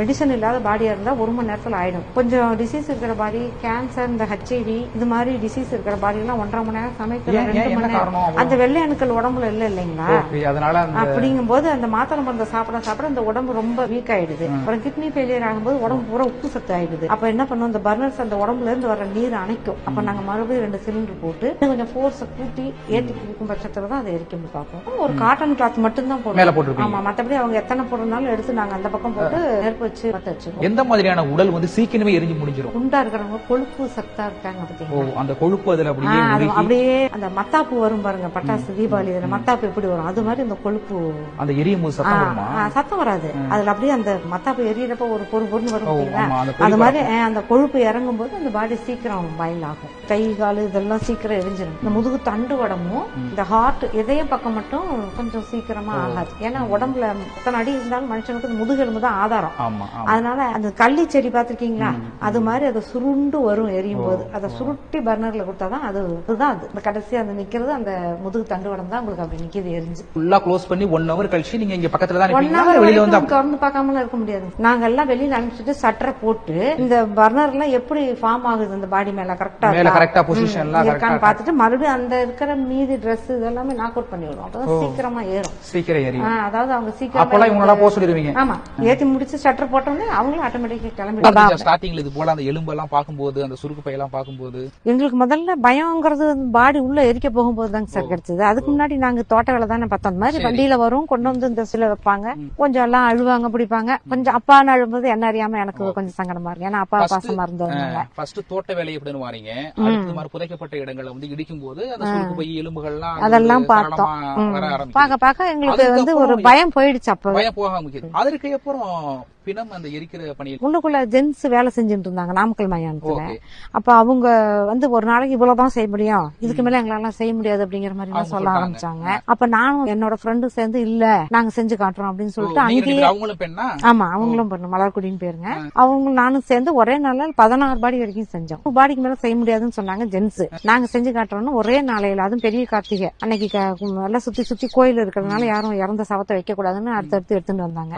Medicine இல்லாத பாடியா இருந்தா 1 மணி நேரத்துல ஆயிடும். கொஞ்சம் டிசீஸ் இருக்கிற பாடி, கேன்சர், இந்த HIV இது மாதிரி டிசீஸ் இருக்கிற பாடி எல்லாம் 1.5 மணி நேரம் சமைக்கிற 2 மணி நேரம் அந்த வெள்ளை அணுக்கள் உடம்புல இல்லைங்களா? அப்படிங்கும் போது அந்த மாத்திரை மருந்தை சாப்பிட அந்த உடம்பு ரொம்ப வீக் ஆயிடுது. அப்புறம் கிட்னி ஃபெயிலியர் ஆகும்போது உடம்பு பூரா உப்பு சத்து ஆயிடுது. அப்ப என்ன பண்ணும், இந்த பர்னர்ஸ் அந்த உடம்புல இருந்து வர நீர் அணைக்கும். அப்ப நாங்க மறுபடியும் 2 சிலிண்டர் போட்டு கொஞ்சம் ஃபோர்ஸ கூட்டி ஏற்றி கொடுக்கும் பட்சத்துல தான் அதை எரிக்க பார்ப்போம். ஒரு காட்டன் கிளாத் மட்டும் தான் போடுவோம். ஆமா, மத்தபடி அவங்க எத்தனை போடுறதுனாலும் எடுத்து நாங்க அந்த பக்கம் போட்டு நெருப்பு வச்சு பத்த வச்சிருக்கோம். எந்த மாதிரியான உடல் சீக்கிரமே எரிஞ்சு முடிஞ்சிடும்? குண்டா இருக்கிறவங்க கொழுப்பு சத்தா இருக்காங்க பாத்தீங்களா, அந்த கொழுப்பு அதுல அப்படியே அந்த மத்தாப்பு வரும் பாருங்க, பட்டாசு தீபாவளி மத்தாப்பு எப்படி வரும் அது மாதிரி அந்த கொழுப்பு அந்த எரியும் போது சத்தம் வராது. அதுல அப்படியே அந்த மத்தாப்பு எரியறப்ப ஒரு பொருள் வரும், அது மாதிரி அந்த கொழுப்பு இறங்கும் போது அந்த பாடி சீக்கிரம் பாயில் ஆகும். கை கால் இதெல்லாம் சீக்கிரம் எரிஞ்சிடும். இந்த முதுகு தண்டு உடம்பும் இந்த ஹார்ட் இதய பக்கம் மட்டும் கொஞ்சம் சீக்கிரமா ஆகாது. ஏன்னா உடம்புல எத்தனை அடி இருந்தாலும் மனுஷனுக்கு முதுகெலும்பு தான் ஆதாரம். அதனால அந்த கள்ளி செடி பாத்திருக்கீங்களா, அது மாதிரி அதை சுருண்டு வரும் எரியும் போது. அதை சுருட்டி பர்னர்ல கொடுத்தாதான் அதுதான் அது கடைசி அந்த நிக்கிறது. அந்த முதுகு தண்டு உடம்பு தான் உங்களுக்கு அப்படி நிக்கிறது எரிஞ்சு. ஃபுல்லா க்ளோஸ் பண்ணி 1 hour கழிச்சு நீங்க இங்க பக்கத்துல தான் 1 hour வெளியில வந்து திறந்து பார்க்காமல இருக்க முடியாது. நாங்க எல்லாம் வெளியில அனுப்பிச்சிட்டு சட்டரை போட்டு இந்த பர்னர்ல எப்படி ஃபார்ம் ஆகுது அந்த பாடி மேல கரெக்டா பொசிஷன்ல இருக்கான்னு பார்த்துட்டு மறுபடியும் அந்த இருக்கிற மீதி ட்ரெஸ் இதெல்லாமே நாக் அவுட் பண்ணி விடுவோம். அப்பதான் சீக்கிரமா ஏறும். அதாவது அவங்க சீக்கிரம் ஆமா ஏத்தி முடிச்சு ஷட்டர் போட்டோம்னா அவங்களும் ஆட்டோமேட்டிக்கா கிளம்பி. ஸ்டார்டிங்ல இது போல அந்த எலும்பு எல்லாம் பாக்கும்போது, அந்த சுருக்கு பை எல்லாம் பாக்கும்போது எங்களுக்கு முதல்ல பயம்ங்கிறது பாடி உள்ள எரிக்க போகும்போது தாங்க சார் கிடைச்சது. அதுக்கு முன்னாடி நாங்க தோட்ட வேலை தானே பார்த்தோம். அந்த மாதிரி வண்டியில வரும், கொண்டு வந்து இந்த சில வைப்பாங்க, கொஞ்சம் எல்லாம் அழுவாங்க பிடிப்பாங்க. கொஞ்சம் அப்பான்னு அழும்போது என்ன அறியாம எனக்கு கொஞ்சம் சங்கடமா இருக்கு. ஏன்னா அப்பா பாசமா இருந்ததுனால. ஃபர்ஸ்ட் தோட்ட வேலை எப்படின்னு வாரீங்க, அடுத்து மாதிரி புதைக்கப்பட்ட இடங்களை இடிக்கும் போது அந்த சுருக்கு பை எலும்புகள்லாம் அதெல்லாம் பார்த்தோம். பாக்க எங்களுக்கு ஒரு பயம் போயிடுச்சு. அப்ப பயம் போக ஆரம்பிக்குது. அதற்கு அப்புறம் பிணம் அந்த எரிக்கிற பணியில் உள்ளுக்குள்ள ஜென்ஸ் வேலை செஞ்சுட்டு இருந்தாங்க நாமக்கல் மையானத்துல. அப்ப அவங்க ஒரு நாளைக்கு இவ்வளவுதான் செய்ய முடியும், இதுக்கு மேல எங்களால செய்ய முடியாது அப்படிங்கிற மாதிரி எல்லாம் சொல்ல ஆரம்பிச்சாங்க. அப்ப நானும் என்னோட ஃப்ரெண்டும் சேர்ந்து இல்ல நாங்க செஞ்சு காட்டுறோம் அப்படின்னு சொல்லிட்டு அங்கேயே. அவங்களும் பெண்ணா? ஆமா, அவங்களும் பெண்ணு, மலர்குடின்னு பேருங்க. அவங்க நானும் சேர்ந்து ஒரே நாள்ல 16 பாடி வரைக்கும் செஞ்சோம். பாடிக்கு மேல செய்ய முடியாதுன்னு சொன்னாங்க ஜென்ஸ். நாங்க செஞ்சு காட்டுறோம்னு ஒரே நாளையில, அதுவும் பெரிய கார்த்திகை அன்னைக்கு எல்லாம் சுத்தி கோயில் இருக்கிறதுனால யாரும் இறந்த சவத்தை வைக்க கூடாதுன்னு அடுத்தடுத்து எடுத்துட்டு வந்தாங்க.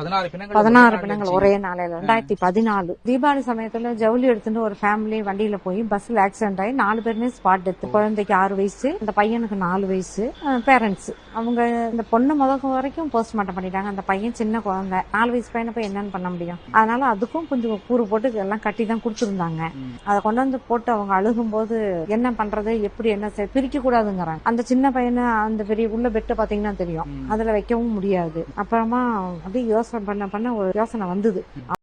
16 பிணங்கள் ஒரே நாளையில. 2014 தீபாவளி சமயத்துல ஜவுளி எடுத்துட்டு ஒரு ஃபேமிலி வண்டியில போய் பஸ்ல ஆக்சிடென்ட் ஆகி 4 பேருமே ஸ்பாட் டெத். குழந்தைக்கு 6 வயசு, அந்த பையனுக்கு 4 வயசு. பேரண்ட்ஸ் அவங்க இந்த பொண்ணு வரைக்கும் போஸ்ட்மார்ட்டம் பண்ணிட்டாங்க. அந்த பையன் சின்ன குழந்தை, 4 வயசு பையனை போய் என்னன்னு பண்ண முடியும்? அதனால அதுக்கும் கொஞ்சம் கூறு போட்டு எல்லாம் கட்டி தான் கொடுத்துருந்தாங்க. அதை கொண்டு வந்து போட்டு அவங்க அழுகும் போது என்ன பண்றது, எப்படி என்ன பிரிக்க கூடாதுங்கிறாங்க. அந்த சின்ன பையனை அந்த பெரிய உள்ள பெட்டு பாத்தீங்கன்னா தெரியும், அதுல வைக்கவும் முடியாது. அப்புறமா அப்படியே யோசனை பண்ண ஒரு யோசனை வந்தது.